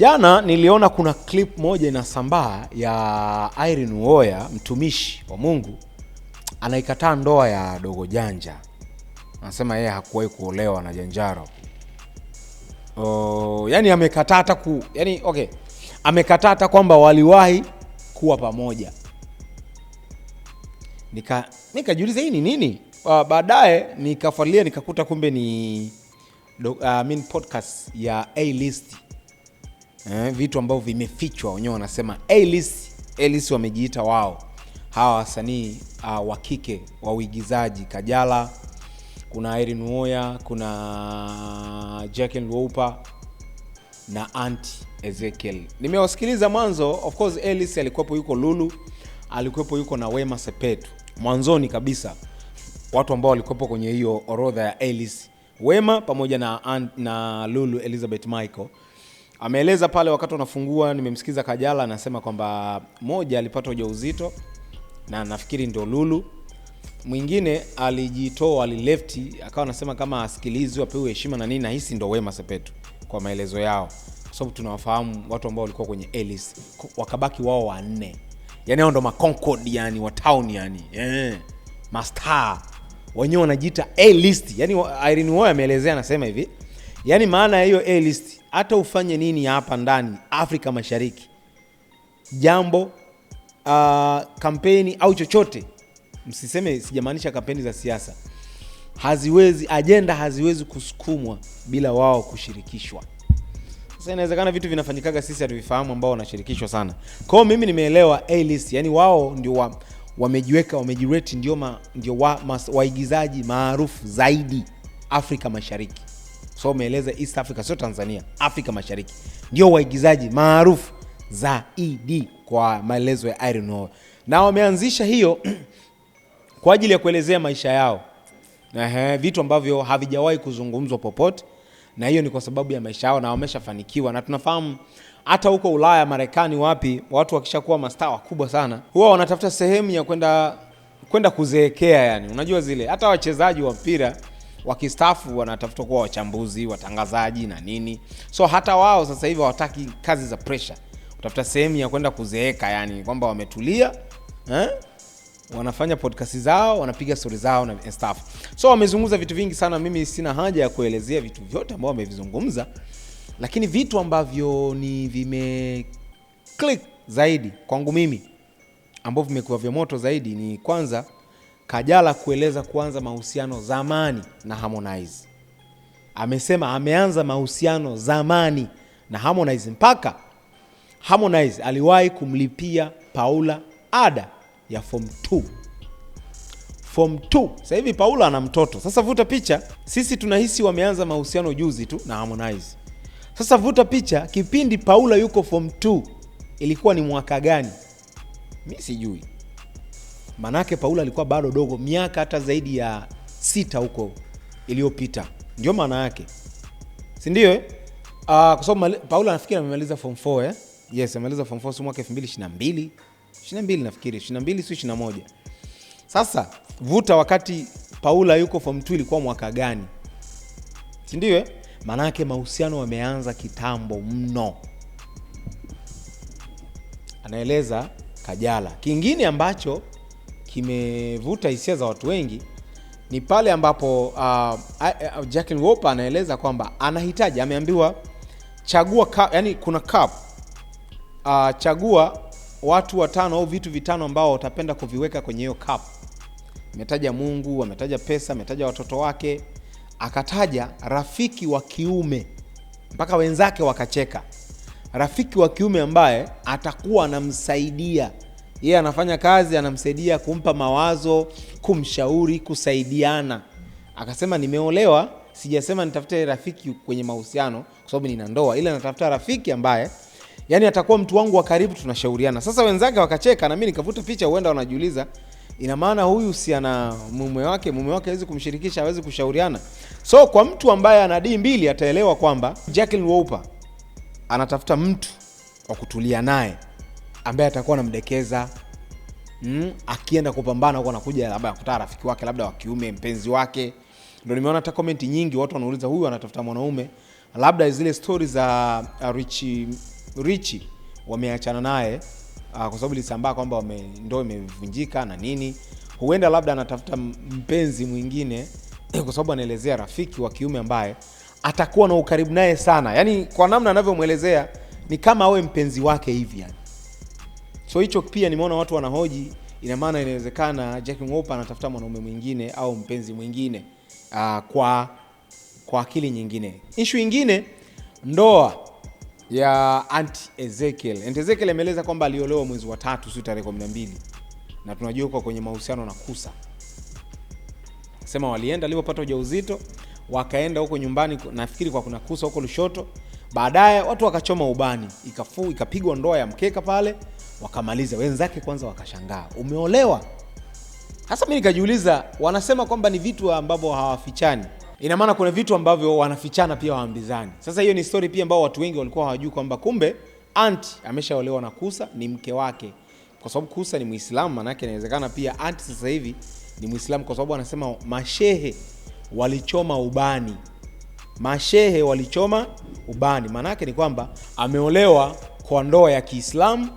Jana niliona kuna clip moja inasambaa ya Irene Uwoya, mtumishi wa Mungu, anaikataa ndoa ya Dogo Janja. Anasema yeye hakuwahi kuolewa na Janjaro. Yani amekataa hata amekataa hata kwamba waliwahi kuwa pamoja. Nikajiuliza hii ni nini? Baadaye nikafuatilia nikakuta kumbe ni podcast ya A-List. Vitu ambavyo vimefichwa, wenyewe wanasema A-List wamejiita wao. Hawa wasanii wa kike wa uigizaji, Kajala, kuna Irene Uwoya, kuna Jacqueline Wolper na Auntie Ezekiel. Nimewasikiliza mwanzo. Of course A-List alikuwepo, yuko Lulu, alikuwepo yuko na Wema Sepetu. Mwanzoni kabisa watu ambao walikuwepo kwenye hiyo orodha ya A-List, Wema pamoja na Lulu Elizabeth Michael. Ameeleza pale wakati wanafungua, nimemsikiza Kajala anasema kwamba moja alipata ujauzito na nafikiri ndio Lulu. Mwingine alijitoa, alilefti, akawa anasema kama asikilizwe apewe heshima na nini, na hisi ndio Wema Sepetu kwa maelezo yao. Kwa sababu tunawafahamu watu ambao walikuwa kwenye A-List, wakabaki wao wanne. Yaani hao ndo maconcord yani wa town yani. Mastar. Wenyewe wanajiita A-List. Yaani Irene Uwoya ameelezea anasema hivi. Yaani maana ya hiyo A-List, hata ufanye nini hapa ndani Afrika Mashariki, jambo kampeni au chochote, msiseme sijamaanisha kampeni za siasa, agenda haziwezi kusukumwa bila wao kushirikishwa. Sasa inawezekana vitu vinafanyikaga sisi hatuvifahamu ambao wanashirikishwa sana. Kwa hiyo mimi nimeelewa A-List, yani wao ndio wamejiweka, wamejirate, ndio waigizaji maarufu zaidi Afrika Mashariki. So umeeleza East Africa, sio Tanzania, Afrika Mashariki ndio waigizaji maarufu zaidi kwa maelezo ya Irene Uwoya. Na wameanzisha hiyo kwa ajili ya kuelezea maisha yao. Vitu ambavyo havijawahi kuzungumzwa popote, na hiyo ni kwa sababu ya maisha yao na wameshafanikiwa. Na tunafahamu hata huko Ulaya, Marekani, wapi, watu wakishakuwa mastaa wakubwa sana, huwa wanatafuta sehemu ya kwenda kuzeekea yani. Unajua zile hata wachezaji wa mpira wakistaafu wanatafuta kuwa wachambuzi, watangazaji na nini. So hata wao sasa hivi hawataki kazi za pressure. Utafuta sehemu ya kwenda kuzeeka yani, kwamba wametulia, wanafanya podcast zao, wanapiga stories zao na stuff. So wamezungumza vitu vingi sana, mimi sina haja ya kuelezea vitu vyote ambavyo wamevizungumza, lakini vitu ambavyo ni vime click zaidi kwangu mimi, ambavyo vimekuwa vya moto zaidi, ni kwanza Kajala kueleza kuanza mahusiano zamani na Harmonize. Amesema ameanza mahusiano zamani na Harmonize, mpaka Harmonize aliwahi kumlipia Paula ada ya form 2. Form 2. Sasa hivi Paula ana mtoto. Sasa vuta picha, sisi tunahisi wameanza mahusiano juzi tu na Harmonize. Sasa vuta picha, kipindi Paula yuko form 2 ilikuwa ni mwaka gani? Mimi sijui. Manake Paula alikuwa bado dogo, miaka hata zaidi ya 6 huko iliyopita. Ndio maana yake, si ndio? Kwa sababu Paula nafikiri amemaliza form 4 Yes, amemaliza form 4 mwaka 2022. 22 nafikiri, 22 sio 21. Sasa vuta wakati Paula yuko form 2 ilikuwa mwaka gani? Si ndio? Manake mahusiano wameanza kitambo mno. Anaeleza Kajala. Kingine ambacho kimevuta hisia za watu wengi ni pale ambapo Jacqueline Wolper anaeleza kwamba anahitaji, ameambiwa chagua yani kuna cup, chagua watu 5 au vitu 5 ambao utapenda kuviweka kwenye hiyo cup. Ametaja Mungu, ametaja pesa, ametaja watoto wake, akataja rafiki wa kiume, mpaka wenzake wakacheka. Rafiki wa kiume ambaye atakuwa anamsaidia yeye, anafanya kazi, anamsaidia, kumpa mawazo, kumshauri, kusaidiana. Akasema nimeolewa, sijasema nitafute rafiki kwenye mahusiano kwa sababu nina ndoa, ila natafuta rafiki ambaye yani atakuwa mtu wangu wa karibu, tunashauriana. Sasa wenzake wakacheka na mimi nikavuta picha, huenda wanajiuliza ina maana huyu si ana mume wake hawezi kumshirikisha, hawezi kushauriana. So kwa mtu ambaye ana D2 ataelewa kwamba Jacqueline Wolper anatafuta mtu wa kutulia naye, ambaye atakuwa anamdekeza, akienda kupambana huko anakuja labda kutana rafiki wake labda wa kiume, mpenzi wake. Ndio nimeona hata comment nyingi watu wanauliza huyu anatafuta mwanaume, labda zile stories za Richie wameachana naye kwa sababu ilisambaa kwamba ndoa imevunjika na nini. Huenda labda anatafuta mpenzi mwingine kwa sababu anaelezea rafiki wa kiume ambaye atakuwa na ukaribu naye sana. Yaani kwa namna anavyomuelezea ni kama awe mpenzi wake hivi yani. So hicho pia nimeona watu wanahoji, ina maana inawezekana Jackie Wolper anatafuta mwanaume mwingine au mpenzi mwingine kwa akili nyingine. Issue nyingine, ndoa ya Aunt Ezekiel. Aunt Ezekiel ameeleza kwamba aliolewa mwezi wa 3 siku tarehe 12 na tunajua kwa kwenye mahusiano na Kusa. Sema walienda alipopata ujauzito, wakaenda huko nyumbani, nafikiri kwa kuna Kusa huko Lushoto. Baadaye watu wakachoma ubani, ikapigwa ndoa ya mkeka pale, wakamaliza. Wenzake kwanza wakashangaa, umeolewa? Sasa mimi nikajiuliza, wanasema kwamba ni vitu ambavyo hawafichani. Ina maana kuna vitu ambavyo wanafichana pia waambizani. Sasa hiyo ni story pia ambao watu wengi walikuwa hawajui kwamba kumbe Aunt ameshaolewa na Kusa, ni mke wake. Kwa sababu Kusa ni Muislamu, maana yake inawezekana pia Aunt sasa hivi ni Muislamu, kwa sababu anasema mashehe walichoma ubani. Mashehe walichoma ubani. Maana yake ni kwamba ameolewa kwa ndoa ya Kiislamu.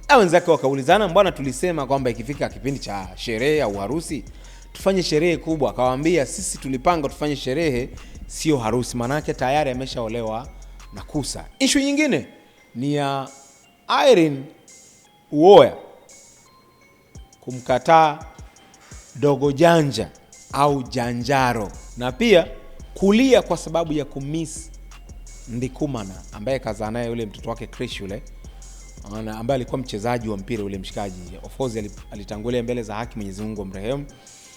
Na wenzake wakaulizana, mbona tulisema kwamba ikifika kipindi cha sherehe au harusi tufanye sherehe kubwa? Akawaambia sisi tulipanga tufanye sherehe, sio harusi. Maana yake tayari ameshaolewa na Kusa. Issue nyingine ni ya Irene Uwoya kumkataa Dogo Janja au Janjaro, na pia kulia kwa sababu ya kumiss Ndikumana ambaye kazaa naye yule mtoto wake Chris yule, ambaye alikuwa mchezaji wa mpira yule mshikaji. Of course alitangulia mbele za haki, Mwenyezi Mungu amrehemu.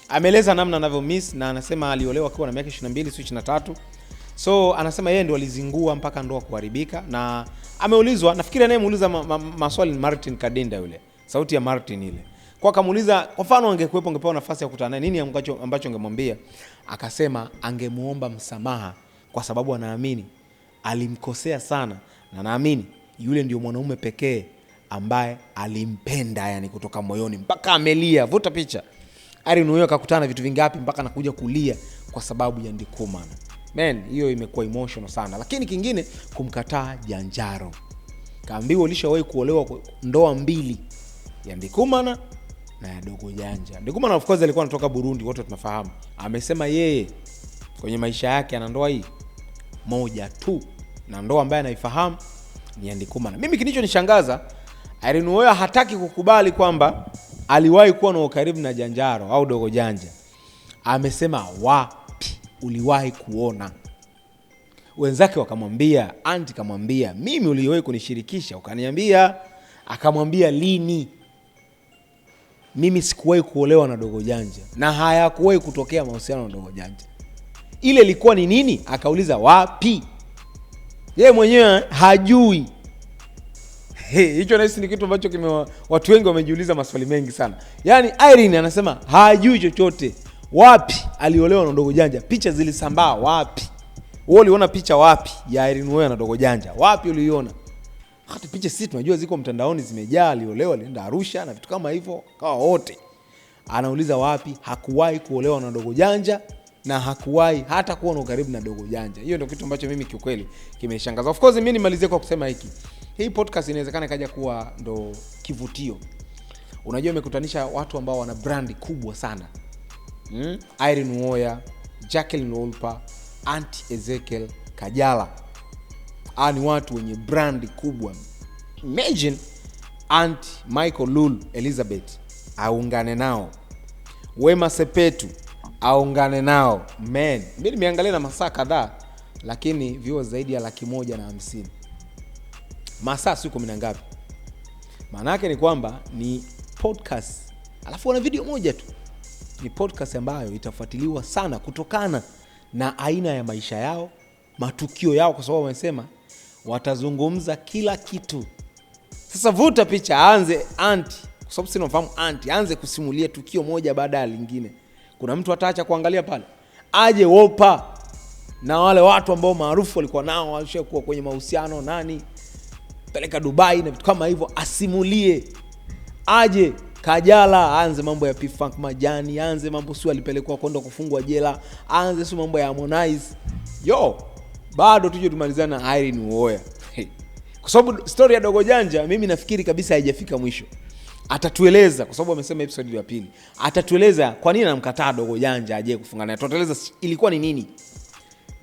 Ameeleza namna anavyo miss, na anasema aliolewa akiwa na miaka 22 sio 23. So anasema yeye ndio alizingua mpaka ndoa kuharibika. Na ameulizwa, nafikiri anayemuuliza maswali ni Martin Kadinda yule, sauti ya Martin ile. Kwa akamuuliza, kwa mfano angekuepo, ungepewa nafasi ya kukutana naye, nini ambacho angemwambia? Akasema angemuomba msamaha kwa sababu anaamini alimkosea sana, na naamini yule ndio mwanaume pekee ambaye alimpenda yani kutoka moyoni mpaka amelia. Vuta picha. Irene Uwoya akakutana vitu vingapi mpaka anakuja kulia kwa sababu ya Ndikumana. Man, hiyo imekuwa emotional sana. Lakini kingine, kumkataa Janjaro. Kaambiwa ulishawahi kuolewa ndoa 2, ya Ndikumana na ya Dogo Janja. Ndikumana of course alikuwa anatoka Burundi, wote tunafahamu. Amesema yeye kwenye maisha yake ana ndoa hii moja tu, na ndoa ambayo anaifahamu ni ya Ndikumana. Mimi kilichonishangaza, Irene Uwoya hataki kukubali kwamba aliwahi kuwa na ukaribu na Janjaro au Dogo Janja. Amesema wapi uliwahi kuona? Wenzake wakamwambia, Aunt kamwambia, mimi uliwahi kunishirikisha ukaniambia. Akamwambia lini? Mimi sikuwahi kuolewa na Dogo Janja na hayakuwahi kutokea mahusiano na Dogo Janja. Ile ilikuwa ni nini? Akauliza wapi? Yeye mwenyewe hajui. Hicho nahisi ni kitu ambacho watu wengi wamejiuliza maswali mengi sana. Yaani Irene anasema hajui chochote. Wapi aliolewa na Dogo Janja? Picha zilisambaa wapi? Wewe uliona picha wapi ya Irene Uwoya na Dogo Janja? Wapi uliona? Hata picha sisi tunajua ziko mtandaoni zimejaa, aliolewa alienda Arusha na vitu kama hivyo, kawa wote. Anauliza wapi? Hakuwahi kuolewa na Dogo Janja na hakuwahi hata kuwa na ukaribu na Dogo Janja. Hiyo ndio kitu ambacho mimi kiukweli kimeshangaza. Of course mimi nimalizie kwa kusema hiki. Hii podcast inawezekana kaja kuwa ndo kivutio. Unajua imekutanisha watu ambao wana brand kubwa sana. Irene Uwoya, Jacqueline Wolper, Aunt Ezekiel Kajala. Ni watu wenye brand kubwa. Imagine Aunt Michael Lulu Elizabeth aungane nao. Wema Sepetu aungane nao. Man, mimi nimeangalia na masaa kadhaa, lakini viewers zaidi ya 150,000. Masaa siku 10 ngapi? Maana yake ni kwamba ni podcast, alafu wana video moja tu. Ni podcast ambayo itafuatiliwa sana kutokana na aina ya maisha yao, matukio yao, kwa sababu wamesema watazungumza kila kitu. Sasa vuta picha, aanze Aunt, kwa sababu sina mfahamu Aunt, aanze kusimulia tukio moja baada ya lingine. Kuna mtu ataacha kuangalia pale? Aje Wolper na wale watu ambao maarufu walikuwa nao, walishakuwa kwenye mahusiano, nani peleka Dubai na vitu kama hivyo, asimulie. Aje Kajala aanze mambo ya P-Funk Majani, aanze mambo sio alipelekwa kwenda kufungwa jela, aanze sio mambo ya Harmonize. Bado tuje tumalizana na Irene Uwoya. Kwa sababu story ya Dogo Janja mimi nafikiri kabisa haijafika mwisho. Atatueleza, kwa sababu amesema episode ya pili, atatueleza kwa nini anamkataa Dogo Janja aje kufunga naye. Atatueleza ilikuwa ni nini.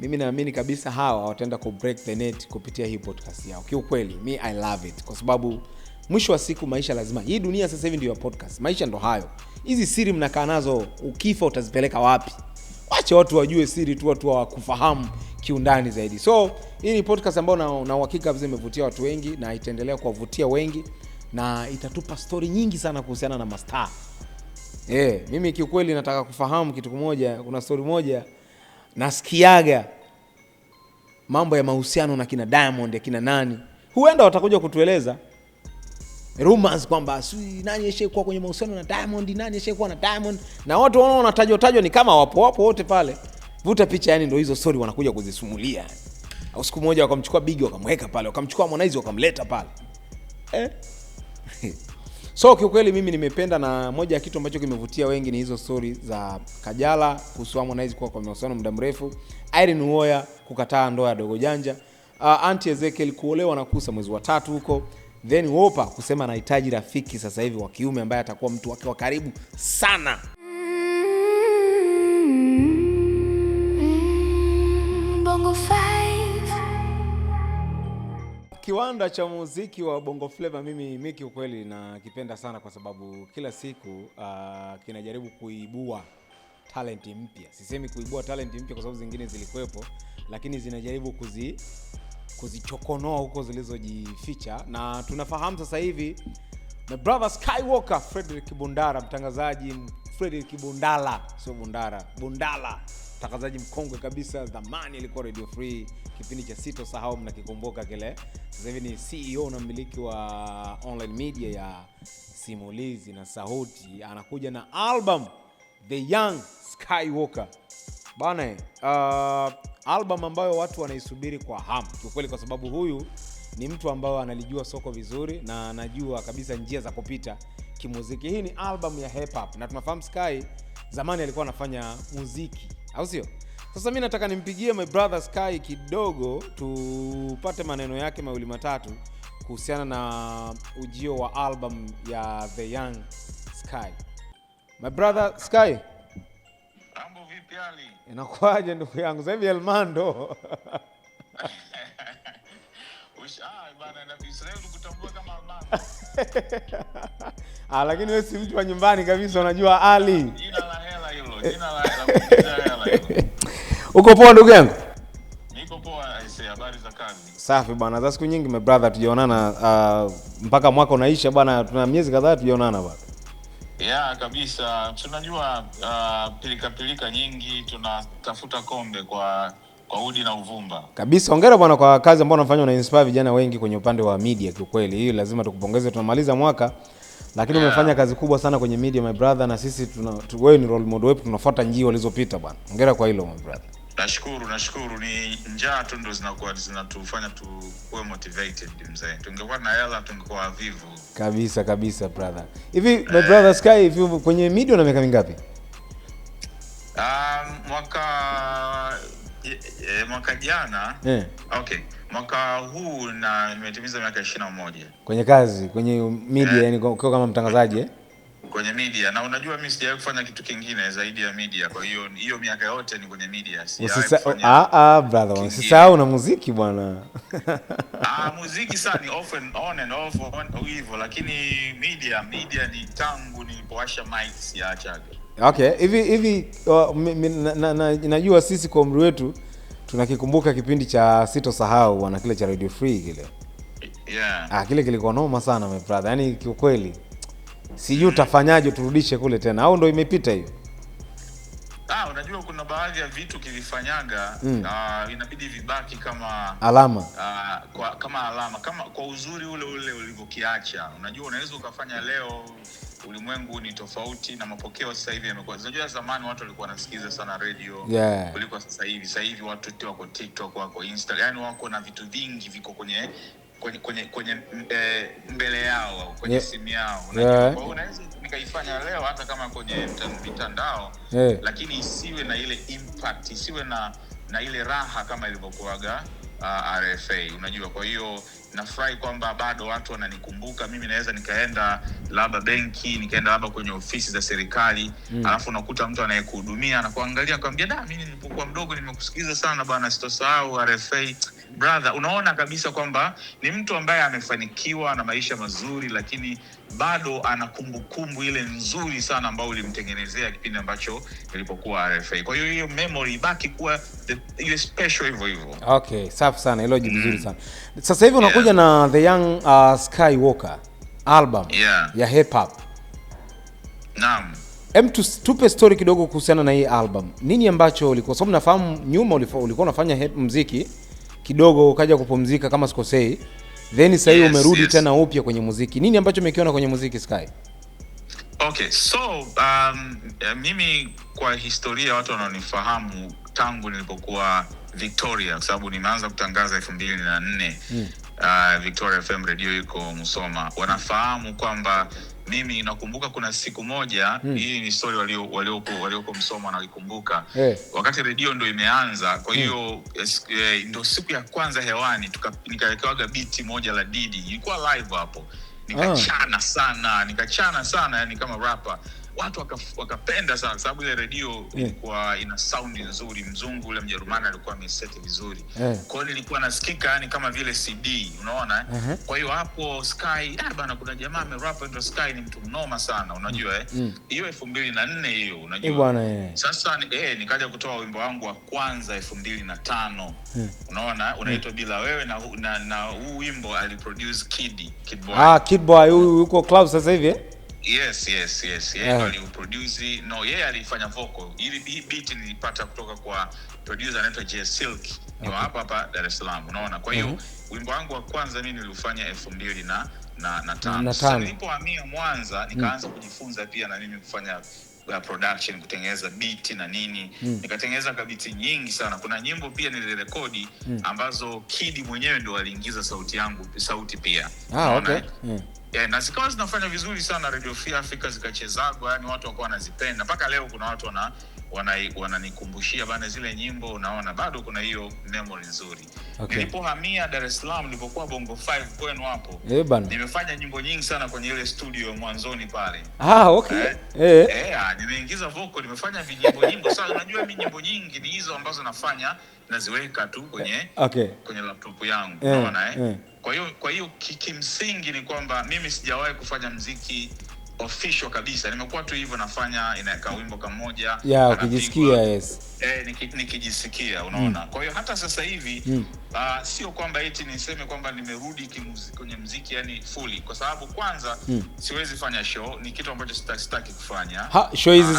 Mimi naamini kabisa hawa wataenda ku break the net kupitia hii podcast yao. Kiukweli me I love it, kwa sababu mwisho wa siku maisha lazima. Hii dunia sasa hivi ndio podcast. Maisha ndo hayo. Hizi siri mnakaa nazo, ukifa utazipeleka wapi? Wache watu wajue siri tu, watu wakufahamu kiundani zaidi. So hii ni podcast ambayo na uhakika kabisa imevutia watu wengi na itaendelea kuwavutia wengi na itatupa story nyingi sana kuhusiana na mastaa. Mimi kiukweli nataka kufahamu kitu kimoja. Kuna story moja nasikiaga, mambo ya mahusiano na kina Diamond, kina nani. Huenda watakuja kutueleza rumors kwamba nani yeshakuwa kwenye mahusiano na Diamond, nani yeshakuwa na Diamond, na watu wanaona tajwa ni kama wapo wote pale. Vuta picha, yani ndio hizo story wanakuja kuzisumulia. Au siku moja wakamchukua Biggie wakamweka pale, wakamchukua Harmonize wakamleta pale. So kiukweli mimi nimependa, na moja ya kitu ambacho kimevutia wengi ni hizo story za Kajala kuhusu Harmonize kwa mahusiano muda mrefu, Irene Uwoya kukataa ndoa ya Dogo Janja, Auntie Ezekiel kuolewa na Kusa mwezi wa 3 huko, then Wopa kusema anahitaji rafiki sasa hivi wa kiume ambaye atakuwa mtu wake wa karibu sana. Bongo 5. Kiwanda cha muziki wa Bongo Flava mimi kiukweli nakipenda sana, kwa sababu kila siku kinajaribu kuibua talent mpya. Sisemi kuibua talent mpya kwa sababu zingine zilikuwepo, lakini zinajaribu kuzichokonoa huko zilizojificha. Na tunafahamu sasa hivi my brother Skywalker Frederick Bundara, mtangazaji Frederick Bundala, sio Bundala, mtangazaji mkongwe kabisa. Zamani alikuwa Radio Free, kipindi cha Sitosahau mnakikumbuka kile. Sasa hivi ni CEO na mmiliki wa online media ya Simulizi na Sauti. Anakuja na album The Young Skywalker bana. Album ambayo watu wanaisubiri kwa hamu kiukweli, kwa sababu huyu ni mtu ambaye analijua soko vizuri na anajua kabisa njia za kupita kimuziki. Hii ni album ya hip hop, na tunafahamu Sky zamani alikuwa anafanya muziki, au sio? Sasa mimi nataka nimpigie my brother Sky kidogo tupate maneno yake mawili matatu kuhusiana na ujio wa album ya The Young Sky. My brother Sky, mambo vipi hali? Inakuaje ndugu yangu? Sasa hivi Elmando. Bana na Israeli tukutambua kama Elmando. Lakini wewe si mtu wa nyumbani kabisa, unajua Ali. Jina la hela hilo. Uko poa ndugu yangu? Niko poa, aisee, habari za kazi? Safi bwana. Za siku nyingi my brother tujaonana, mpaka mwaka unaisha bwana, tuna miezi kadhaa tujaonana bwana. Kabisa. Tunajua pilika nyingi, tunatafuta kombe kwa udi na uvumba. Kabisa. Hongera bwana kwa kazi ambayo unafanya, una inspire vijana wengi kwenye upande wa media kiukweli. Hii lazima tukupongeze, tunamaliza mwaka lakini umefanya kazi kubwa sana kwenye media my brother, na sisi wewe ni role model wetu, tunafuata njia walizopita bwana. Hongera kwa hilo my brother. Nashukuru. Ni njaa tu ndo zinatufanya tuwe motivated mzee. Tungekuwa na hela tungekuwa vivu. Kabisa brother. Hivi my brother Sky, hivi kwenye media una miaka mingapi? Mwaka jana. Okay. Mwaka huu nimetimiza miaka 21. Kwenye kazi, kwenye media, yani kwa kama mtangazaji kwenye media. Na unajua mimi sijawahi kufanya kitu kingine zaidi ya media. Kwa hiyo miaka yote ni kwenye media. Brother, usisahau na muziki bwana. Muziki sana ni on and off hivyo, lakini media ni tangu nilipowasha mic siachaga. Okay, hivi najua sisi kwa umri wetu tunakikumbuka kipindi cha Sitosahau bwana, kile cha Radio Free kile. Kile kilikuwa noma sana my brother. Yaani kiukweli sijui utafanyaje turudishe kule tena, au ndo imepita hiyo? Unajua kuna baadhi ya vitu kilifanyaga inabidi vibaki kama alama. Kama alama, kama kwa uzuri ule ulivyokiacha. Unajua unaweza ukafanya leo, ulimwengu ni tofauti na mapokeo sasa hivi yamekuwa. Unajua zamani watu walikuwa wanasikiza sana radio kuliko sasa hivi. Sasa hivi watu wako TikTok, wako Insta, yani wako na vitu vingi viko kwenye mbele yao, kwenye simu yao. Unajua unaweza nikaifanya leo hata kama kwenye mitandao, lakini isiwe na ile impact, isiwe na ile raha kama ilivyokuaga RFA, unajua. Kwa hiyo nafurahi kwamba bado watu wananikumbuka mimi. Naweza nikaenda labda benki, nikaenda labda kwenye ofisi za serikali, alafu unakuta mtu anayekuhudumia anakuangalia akwambia, da, mimi nilipokuwa mdogo nimekusikiza sana bwana, sitosahau RFA brother. Unaona kabisa kwamba ni mtu ambaye amefanikiwa na maisha mazuri, lakini bado ana kumbukumbu ile nzuri sana ambayo ulimtengenezea kipindi ambacho nilipokuwa RFA. Kwa hiyo memory ibaki kuwa ile special hivyo hivyo. Okay, safi sana, hilo jibu zuri sana. Sasa hivi unakuja na The Young Skywalker album ya hip hop. Naam. Tupe story kidogo kuhusiana na hii album. Nini ambacho ulikuwa, sababu nafahamu nyuma ulikuwa unafanya muziki kidogo ukaja kupumzika kama sikosei, then sasa hivi umerudi tena upya kwenye muziki. Nini ambacho umekiona kwenye muziki Sky? Okay, so mimi kwa historia watu wanaonifahamu tangu nilipokuwa Victoria, kwa sababu nimeanza kutangaza 2004 Victoria FM radio iko Musoma, wanafahamu kwamba mimi nakumbuka kuna siku moja, hii ni story walioko Musoma wanaikumbuka, wakati radio ndio imeanza. Kwa hiyo ndio siku ya kwanza hewani nikawekewaga beat moja la Didi, ilikuwa live hapo, nikachana sana yani kama rapper. Watu wakapenda sana sababu ile radio ilikuwa ina sound nzuri, mzungu ule Mjerumani alikuwa ameseti vizuri. Kwa hiyo nilikuwa nasikika yani kama vile CD, unaona Kwa hiyo hapo Sky, bana, kuna jamaa amerap ndio Sky ni mtu mnoma sana, unajua hiyo 2004 hiyo, unajua sasa nikaja kutoa wimbo wangu wa kwanza 2005 unaona, unaitwa Bila Wewe, na huu wimbo aliproduce Kid Boy. Kid Boy yuko club sasa hivi Yes. Yeye aliproduce, yeye alifanya vocal. Hii beat nilipata kutoka kwa producer anaitwa J Silk. Ni hapa Dar es Salaam, unaona. Kwa hiyo wimbo wangu wa kwanza mimi nilifanya 2005. Sasa nilipohamia Mwanza nikaanza kujifunza pia na mimi kufanya production, kutengeneza beat na nini. Nikatengeneza kabiti nyingi sana. Kuna nyimbo pia nilirekodi ambazo Kid mwenyewe ndo aliingiza sauti pia. Okay. Na zikawa zinafanya vizuri sana Radio Free Africa, zikachezagwa, yani watu wakawa wanazipenda. Mpaka leo kuna watu wananikumbushia bana zile nyimbo, unaona bado kuna hiyo memory nzuri. Nilipohamia Dar es Salaam, nilipokuwa Bongo 5 kwenu hapo, nimefanya nyimbo nyingi sana kwenye ile studio mwanzoni pale. Nimeingiza vocal, nimefanya nyimbo sana. Unajua mimi nyimbo nyingi ni hizo ambazo nafanya naziweka tu kwenye laptop yangu, unaona Kwa hiyo kimsingi ni kwamba mimi sijawahi kufanya muziki official kabisa. Nimekuwa tu hivyo nafanya, inaweka wimbo kamoja ukijisikia nikijisikia, unaona. Kwa hiyo hata sasa hivi sio kwamba eti niseme kwamba nimerudi kwenye muziki yani fully, kwa sababu kwanza siwezi fanya show, ni kitu ambacho sitaki kufanya. Show hizi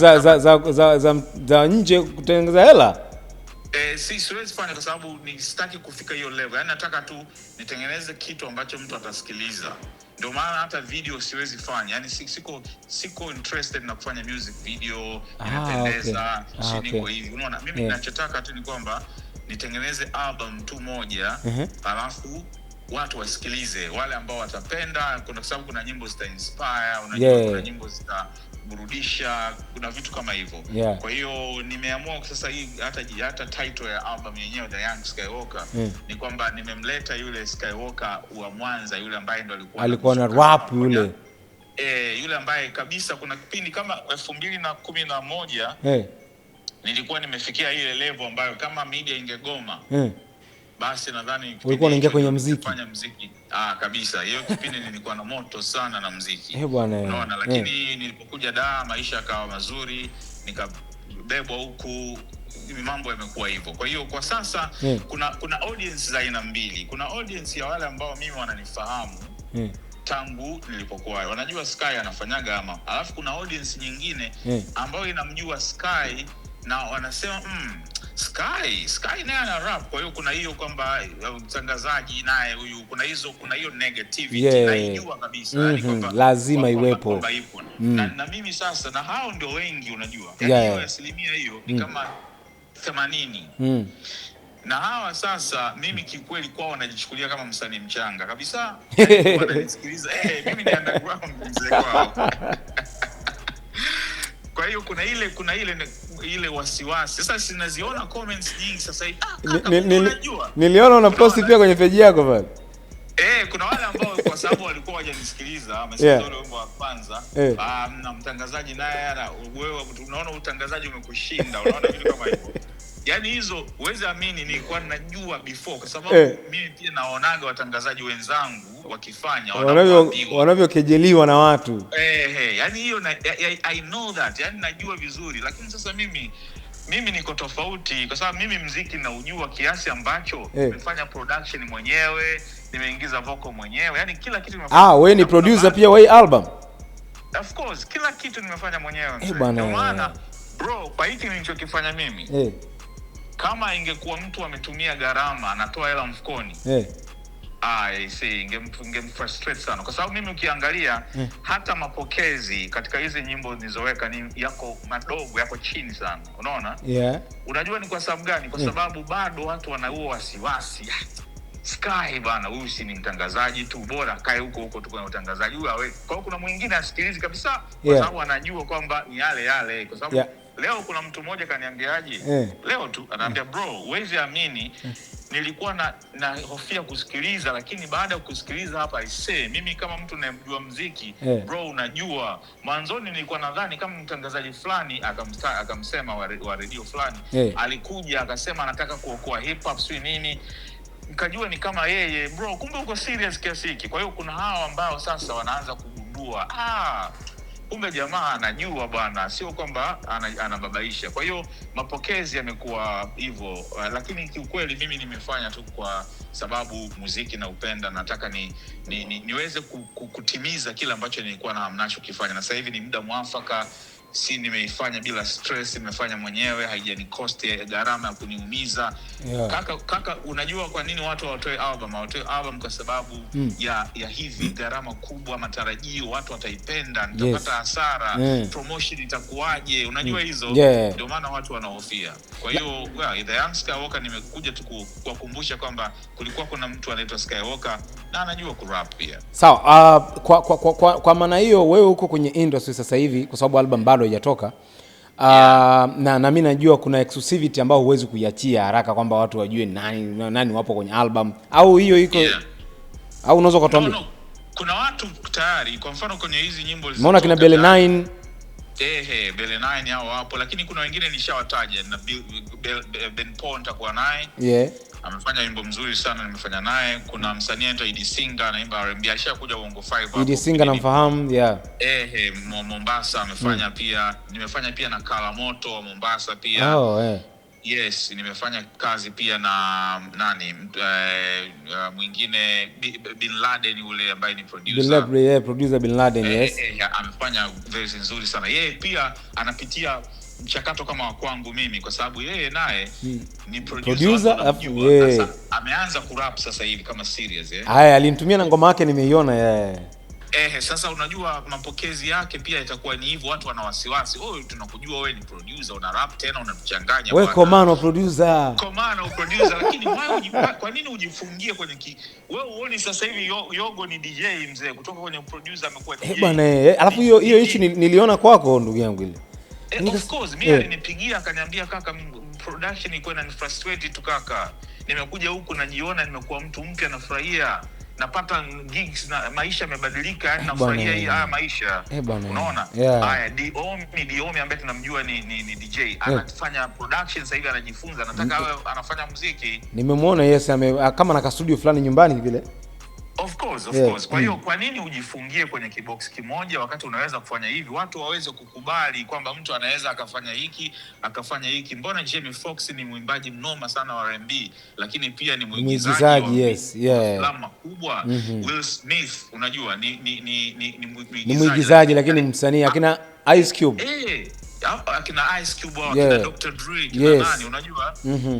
za nje kutengeneza hela siwezi fanya kwa sababu sitaki kufika hiyo level. Yani nataka tu nitengeneze kitu ambacho mtu atasikiliza. Ndio maana hata video siwezi fanya. Yani siko interested na kufanya music video, inapendeza, niko hivi. Unaona, mimi ninachotaka tu ni kwamba nitengeneze album tu moja, alafu watu wasikilize, wale ambao watapenda, kwa sababu kuna nyimbo zita inspire, unajua kuna nyimbo zita burudisha, kuna vitu kama hivyo. Kwa hiyo nimeamua sasa hii hata title ya album yenyewe The Young Skywalker ni kwamba nimemleta yule Skywalker wa Mwanza, yule ambaye ndo alikuwa na rap yule. Yule ambaye kabisa kuna kipindi kama 2011 nilikuwa nimefikia ile level ambayo kama media ingegoma basi nadhani ulikuwa unaingia kwenye muziki. Kabisa. Hiyo kipindi nilikuwa na moto sana na muziki. Unaona, lakini nilipokuja maisha yakawa mazuri, nikabebwa huku, mambo yamekuwa hivyo. Kwa hiyo kwa sasa kuna audience za aina mbili. Kuna audience ya wale ambao mimi wananifahamu tangu nilipokuwa, wanajua Sky anafanyaga alafu kuna audience nyingine ambao inamjua Sky na wanasema Sky naye ana rap. Kwa hiyo kuna hiyo kwamba mtangazaji naye huyu, kuna hiyo negativity naijua kabisa, lazima iwepo. Na mimi sasa, na hao ndio wengi, unajua hiyo asilimia hiyo ni kama 80. Na hawa sasa mimi kikweli kwao wanajichukulia kama msanii mchanga kabisa. Wananisikiliza mimi ni underground mzee kwao. Kwa hiyo kuna ile wasiwasi. Sasa sinaziona comments nyingi sasa hivi. Niliona una post pia kwenye page yako pale. Kuna wale ambao kwa sababu walikuwa hawajanisikiliza, wamesikiliza ule wimbo wa kwanza. Na mtangazaji naye wewe unaona utangazaji umekushinda, unaona vitu kama hivyo. Yaani hizo uweze amini nilikuwa ninajua before kwa sababu mimi pia naonaga watangazaji wenzangu wakifanya wanavyokejeliwa na watu. Yaani hiyo I know that. Yaani najua vizuri, lakini sasa mimi niko tofauti kwa sababu mimi muziki naujua kiasi ambacho nimefanya production mwenyewe, nimeingiza vocal mwenyewe. Yaani kila kitu nimefanya. Wewe ni producer pia wa hii album? Of course, kila kitu nimefanya mwenyewe. Ndio maana bro, kwa hiki nilichokifanya mimi. Kama ingekuwa mtu ametumia gharama anatoa hela mfukoni. Ingemfrustrate sana kwa sababu mimi ukiangalia hata mapokezi katika hizi nyimbo nilizoweka ni yako madogo, yako chini sana. Unaona? Unajua ni kwa sababu gani? Kwa sababu bado watu wana huo wasiwasi. Sky bana, huyu si ni mtangazaji tu, bora kae huko tu kwenye utangazaji huyu awe. Kwa hiyo kuna mwingine asikilizi kabisa kwa sababu anajua kwamba ni yale kwa sababu leo kuna mtu mmoja kaniambiaje leo tu anaambia bro, huwezi amini nilikuwa na hofia kusikiliza, lakini baada ya kusikiliza hapa mimi kama mtu anayemjua muziki bro, unajua mwanzoni nilikuwa nadhani kama mtangazaji fulani akamsema wa radio fulani alikuja akasema anataka kuokoa hip hop sio nini, nikajua ni kama yeye bro, kumbe uko serious kiasi hiki. Kwa hiyo kuna hao ambao sasa wanaanza kugundua kumbe jamaa anajua bwana, sio kwamba anababaisha. Kwa hiyo mapokezi yamekuwa hivyo, lakini kiukweli mimi nimefanya tu kwa sababu muziki na upenda, nataka niweze kutimiza kile ambacho nilikuwa naamnacho kifanya, na sasa hivi ni muda mwafaka. Si nimeifanya bila stress, nimefanya mwenyewe, haijani cost gharama ya kuniumiza. Kaka unajua kwa nini watu watoe album? Kwa sababu ya hivi gharama kubwa, matarajio watu wataipenda, nitapata hasara, promotion itakuwaje, unajua hizo ndio maana watu wanahofia. Kwa hiyo The Young Skywalker nimekuja tu kuwakumbusha kwamba kulikuwa kuna mtu anaitwa Skywalker na anajua kurap pia. Sawa. Kwa maana hiyo wewe uko kwenye industry sasa hivi kwa sababu album bado haijatoka. Na mimi najua kuna exclusivity ambayo huwezi kuiachia haraka kwamba watu wajue nani wapo kwenye album au hiyo iko au unaweza kutuambia? Kuna watu tayari, kwa mfano kwenye hizi nyimbo umeona kina Bele 9 Bele 9 hao wapo, lakini kuna wengine nishawataja na Ben Paul nitakuwa naye. Amefanya wimbo mzuri sana, nimefanya naye. Kuna msanii anaitwa Idi Singa anaimba R&B, alishakuja Bongo 5 hapo. Idi Singa namfahamu, Mombasa amefanya pia. Nimefanya pia na Kala Moto wa Mombasa pia. Yes, nimefanya kazi pia na mwingine Bin Laden yule ambaye ni producer. Producer Bin Laden, amefanya version nzuri sana. Yeye pia anapitia mchakato kama wa kwangu mimi kwa sababu yeye naye ni producer. Ameanza kurap sasa hivi kama serious alinitumia na ngoma yake nimeiona. Sasa unajua mapokezi yake pia itakuwa ni hivyo, watu wana wasiwasi. Tunakujua wewe ni producer, una rap tena unatuchanganya. Wewe komano producer. Lakini kwa nini ujifungie kwenye wewe uone sasa hivi Yogo ni DJ mzee, kutoka kwenye producer amekuwa DJ. Bwana alafu hiyo issue niliona kwako ndugu yangu ile. Of course mimi alinipigia akaniambia kaka, production iko na frustrate tu kaka. Nimekuja huku najiona nimekuwa mtu mpya, nafurahia, napata gigs na maisha yamebadilika, yani nafurahia hii maisha. Unaona? Haya Diomi ambaye tunamjua ni DJ, anafanya production sasa hivi, anajifunza, nataka awe anafanya muziki. Nimemwona kama na ka studio fulani nyumbani vile. Of course. Kwa hiyo kwa nini ujifungie kwenye kibox kimoja wakati unaweza kufanya hivi? Watu waweze kukubali kwamba mtu anaweza akafanya hiki. Mbona Jamie Foxx ni mwimbaji mnoma sana wa R&B, lakini pia ni mwigizaji filamu kubwa. Will Smith unajua ni mwigizaji lakini msanii, akina Ice Cube. Akina Ice Cube, akina Dr. Dre, nani unajua.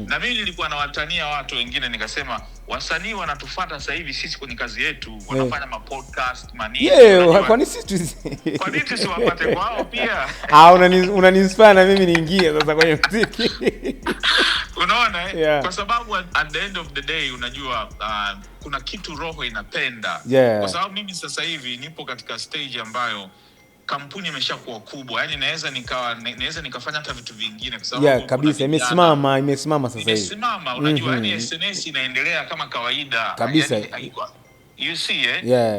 Na mimi nilikuwa nawatania watu wengine nikasema wasanii wanatufuata sasa hivi sisi kwenye kazi yetu, wanafanya ma-podcast manini. Kwa nini sisi tusiwapate kwao pia? Unaniinspire na mimi niingie sasa kwenye muziki. Unaona? Kwa sababu at the end of the day unajua kuna kitu roho inapenda. Kwa sababu mimi sasa hivi nipo katika stage ambayo kampuni imeshakuwa kubwa, yani naweza nikafanya hata vitu vingine kwa sababu kabisa imesimama sasa hivi. Imesimama, unajua yani SNS inaendelea kama kawaida kabisa, yani, you see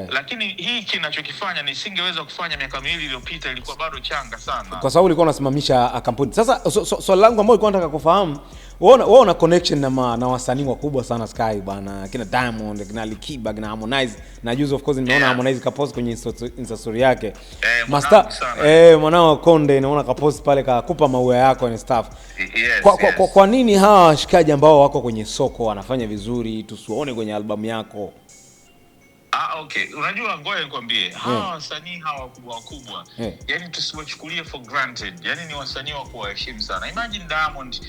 lakini hii kinachokifanya nisingeweza kufanya miaka miwili iliyopita, ilikuwa bado changa sana kwa sababu ulikuwa unasimamisha kampuni. Sasa swali langu ambalo nilikuwa nataka kufahamu, wewe una connection na wasanii wakubwa sana Sky bana, kina Diamond, kina Alikiba, kina Harmonize, na juzi of course nimeona Harmonize kapost kwenye Insta story yake master mwanao Konde, naona kapost pale kakupa maua yako and stuff. Kwa nini hawa washikaji ambao wako kwenye soko wanafanya vizuri tusiwaone kwenye albamu yako? Okay, unajua ngoja nikwambie hawa wasanii hawa wakubwa yani tusiwachukulie for granted, yani ni wasanii wa kuheshimu sana. Imagine Diamond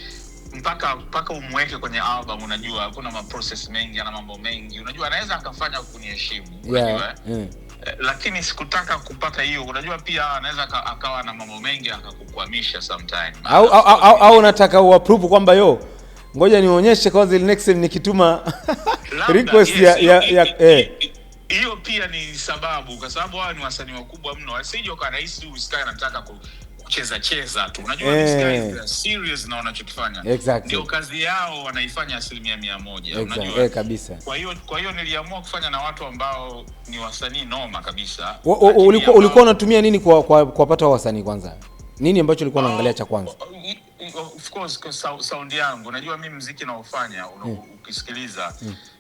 mpaka umweke kwenye album, unajua hakuna process mengi na mambo mengi, unajua anaweza akafanya kuniheshimu, unajua lakini sikutaka kupata hiyo, unajua pia anaweza akawa na mambo mengi akakukwamisha sometime, au unataka uapprove kwamba ngoja nionyeshe kwanza next time nikituma request hiyo pia ni sababu, kwa sababu wao ni wasanii wakubwa mno, asije ukanahisi Sky anataka kucheza tu, unajua Sky serious na wanachokifanya ndio kazi yao, wanaifanya 100%, unajua kabisa. Kwa hiyo niliamua kufanya na watu ambao ni wasanii noma kabisa. Ulikuwa unatumia nini kwa kupata wasanii kwanza? Nini ambacho ulikuwa unaangalia cha kwanza? Of course sound yangu, unajua mimi muziki naofanya ukisikiliza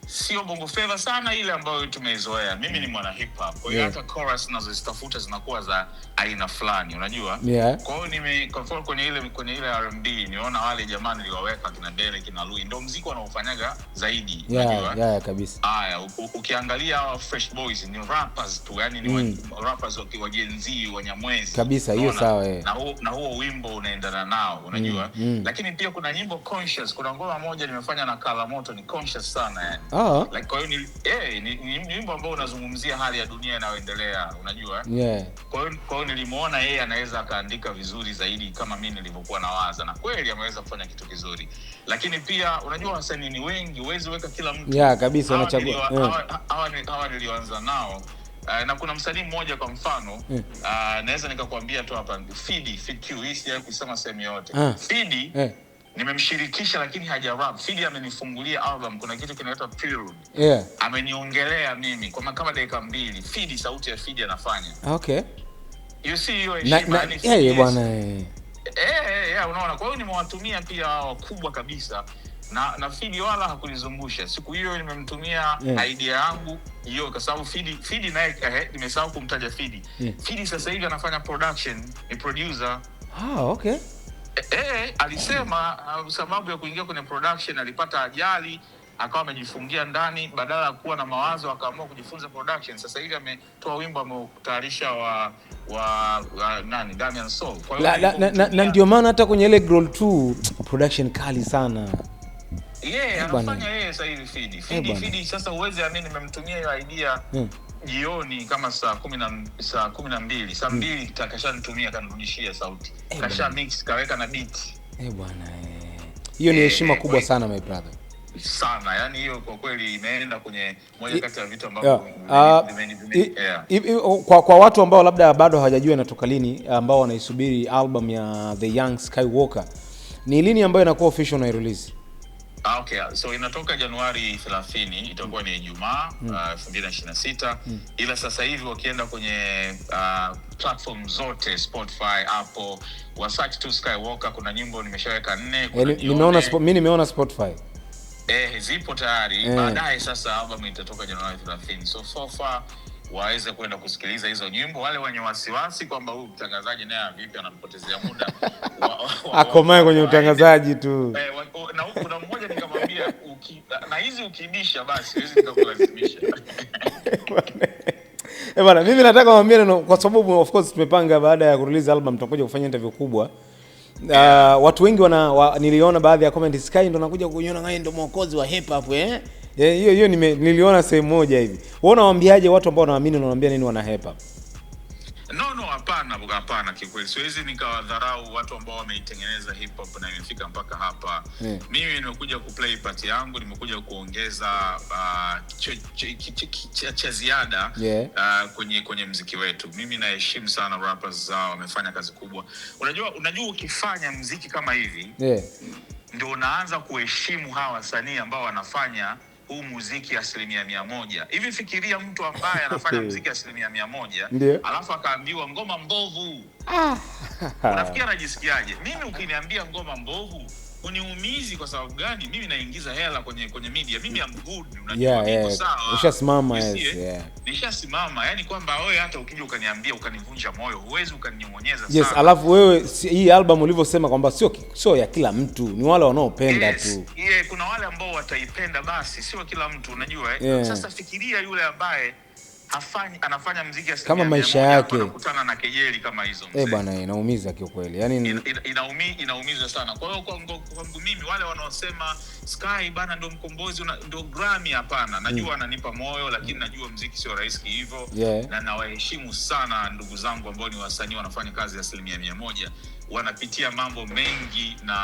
sio bongo flava sana ile ambayo tumeizoea. Mimi ni mwana hip hop, kwa hiyo hata chorus nazozitafuta zinakuwa za aina fulani, unajua kwa hiyo kwa kwenye ile R&B niona wale jamani niliwaweka kina Dele, kina Lui, ndio muziki wanaofanyaga zaidi, unajua kabisa. Haya, ukiangalia Fresh Boys ni rappers tu, yani ni rappers wa Gen Z wa Nyamwezi kabisa, hiyo sawa na huo wimbo unaendana nao, unajua lakini pia kuna nyimbo conscious. Kuna ngoma moja nimefanya na Kala Moto ni conscious sana yani. Like kwa hiyo ni wimbo ambao unazungumzia hali ya dunia inayoendelea, unajua kwa hiyo nilimuona yeye anaweza akaandika vizuri zaidi kama mimi nilivyokuwa nawaza, na kweli ameweza kufanya kitu kizuri. Lakini pia unajua wasanii ni wengi, huwezi weka kila mtu kabisa, unachagua hawa nilioanza nao. Na kuna msanii mmoja kwa mfano naweza nikakwambia tu hapa, Fidi Q, hii si kusema sehemu yote. Fidi nimemshirikisha lakini haja rap. Fidi amenifungulia album, kuna kitu kinaitwa Prelude. Ameniongelea mimi kwa kama dakika 2. Fidi, sauti ya Fidi anafanya. You see hiyo heshima ni bwana. Unaona, kwa hiyo nimewatumia pia wakubwa kabisa. Na Fidi wala hakunizungusha. Siku hiyo nimemtumia idea yangu hiyo, kwa sababu Fidi naye nimesahau kumtaja Fidi. Fidi sasa hivi anafanya production, ni producer. Alisema sababu ya kuingia kwenye production alipata ajali, akawa amejifungia ndani, badala ya kuwa na mawazo akaamua kujifunza production. Sasa hivi ametoa wimbo ameutayarisha wa Damian Soul. Kwa hiyo na ndio maana hata kwenye ile Growl 2 production kali sana. Anafanya yeye sasa hivi Fidi. Sasa uweze amini nimemtumia hiyo idea jioni kama saa 12, saa 2 takashanitumia, kanirudishia sauti. Kasha mix, kaweka na beat. Bwana hiyo ni heshima kubwa sana my brother. Sana, yani hiyo kwa kweli imeenda kwenye moja kati ya vitu ambavyo kwa watu ambao labda bado hawajajua inatoka lini, ambao wanaisubiri album ya The Young Skywalker, ni lini ambayo inakuwa official na release? So inatoka Januari 30, itakuwa ni Ijumaa 2026. Ila sasa hivi wakienda kwenye platform zote, Spotify, Apple, wasearch tu Skywalker, kuna nyimbo nimeshaweka 4. Mimi nimeona Spotify. Zipo tayari. Baadaye sasa album itatoka Januari 30. So far waweze kwenda kusikiliza hizo nyimbo. Wale wenye wasiwasi kwamba huyu mtangazaji naye vipi anampotezea muda, akomae kwenye utangazaji tu. Na kuna mmoja nikamwambia na hizi ukibisha basi hizi nitakulazimisha. Bwana, mimi nataka kuambia kwa sababu of course tumepanga baada ya kurelease album tutakuja kufanya interview kubwa. Watu wengi niliona baadhi ya comment, Sky ndo nakuja kuiona ngaye ndo mwokozi wa hip hop hiyo niliona sehemu moja hivi. Wewe unawaambiaje watu ambao wanaamini, unawaambia nini wana hip hop? No, hapana kikweli. Siwezi nikawadharau watu ambao wameitengeneza hip hop na imefika mpaka hapa. Mimi nimekuja kuplay part yangu, nimekuja kuongeza cha ziada kwenye muziki wetu. Mimi naheshimu sana rappers zao, wamefanya kazi kubwa. Unajua ukifanya muziki kama hivi, ndio unaanza kuheshimu hawa wasanii ambao wanafanya huu muziki 100%. Hivi fikiria mtu ambaye anafanya muziki 100%, alafu akaambiwa ngoma mbovu. Unafikiri anajisikiaje? Mimi ukiniambia ngoma mbovu, uniumizi kwa sababu gani? Mimi naingiza hela kwenye media. Mimi am good, unajua niko sawa. Ushasimama, nishasimama. Yani kwamba wewe hata ukija ukaniambia ukanivunja moyo, huwezi ukaninyongonyeza sana. Yes, alafu wewe hii album ulivyosema kwamba sio ya kila mtu, ni wale wanaopenda tu. Kuna wale ambao wataipenda, basi sio kila mtu, unajua Sasa fikiria yule ambaye anafanya muziki kama maisha yake, anakutana na kejeli kama hizo mzee. Bwana, inaumiza kiukweli. Yani inaumiza sana. Kwa hiyo kwangu mimi, wale wanaosema Sky bana ndio mkombozi, ndio Grammy, hapana. Najua ananipa moyo, lakini najua muziki sio rahisi hivyo. Na nawaheshimu sana ndugu zangu ambao ni wasanii wanafanya kazi 100%. Wanapitia mambo mengi na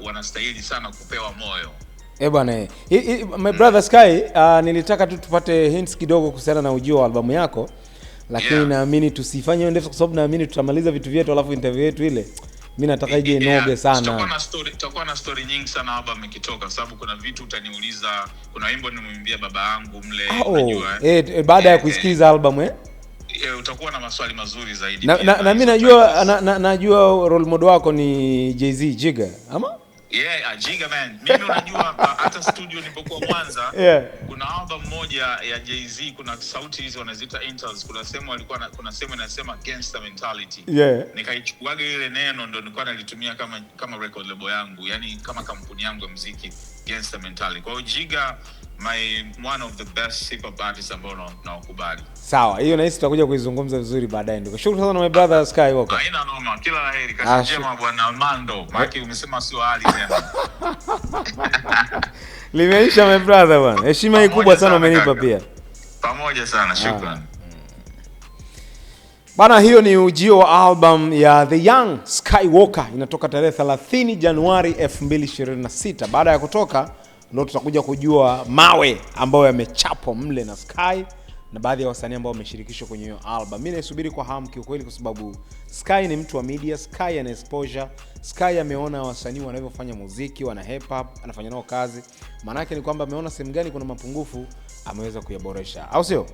wanastahili sana kupewa moyo. Bwana, my brother Sky, nilitaka tu tupate hints kidogo kuhusiana na ujio wa albamu yako, lakini naamini tusifanye ndefu kwa sababu naamini tutamaliza vitu vyetu alafu interview yetu ile. Mimi nataka ije inoge sana. Tutakuwa na story nyingi sana album ikitoka, sababu kuna vitu utaniuliza. Kuna wimbo nimemwimbia baba yangu mle, unajua baada ya kusikiliza album utakuwa na maswali mazuri zaidi. Na mimi najua role model wako ni Jay-Z, Jiga, ama? Jiga man. Mimi unajua hata studio nilipokuwa Mwanza, kuna album moja ya Jay-Z, kuna sauti hizo wanaziita intros, kuna sehemu inasema gangster mentality. Nikaichukuaga ile neno, ndo nilikuwa nalitumia kama record label yangu, yani kama kampuni yangu ya muziki, gangster mentality. Kwa hiyo Jiga one of the best hip hop artists ambao naokubali. Sawa, hiyo na hisi tutakuja kuizungumza vizuri baadaye. Ndio. Shukrani sana my brother Sky Walker. Haina noma, kila laheri. Kazi njema bwana Armando. Maki umesema sio hali tena. Limeisha my brother bwana. Heshima kubwa sana umenipa pia. Pamoja sana, shukrani. Bana, hiyo ni ujio wa album ya The Young Skywalker, inatoka tarehe 30 Januari 2026. Baada ya kutoka ndio tutakuja kujua mawe ambayo yamechapwa mle na Sky na baadhi ya wasanii ambao wameshirikishwa kwenye hiyo album. Mimi naisubiri kwa hamu kiukweli, kwa sababu Sky ni mtu wa media, Sky ana exposure, Sky ameona wasanii wanavyofanya muziki, wana hip hop, anafanya nao kazi. Maana yake ni kwamba ameona sehemu gani kuna mapungufu, ameweza kuyaboresha, au sio?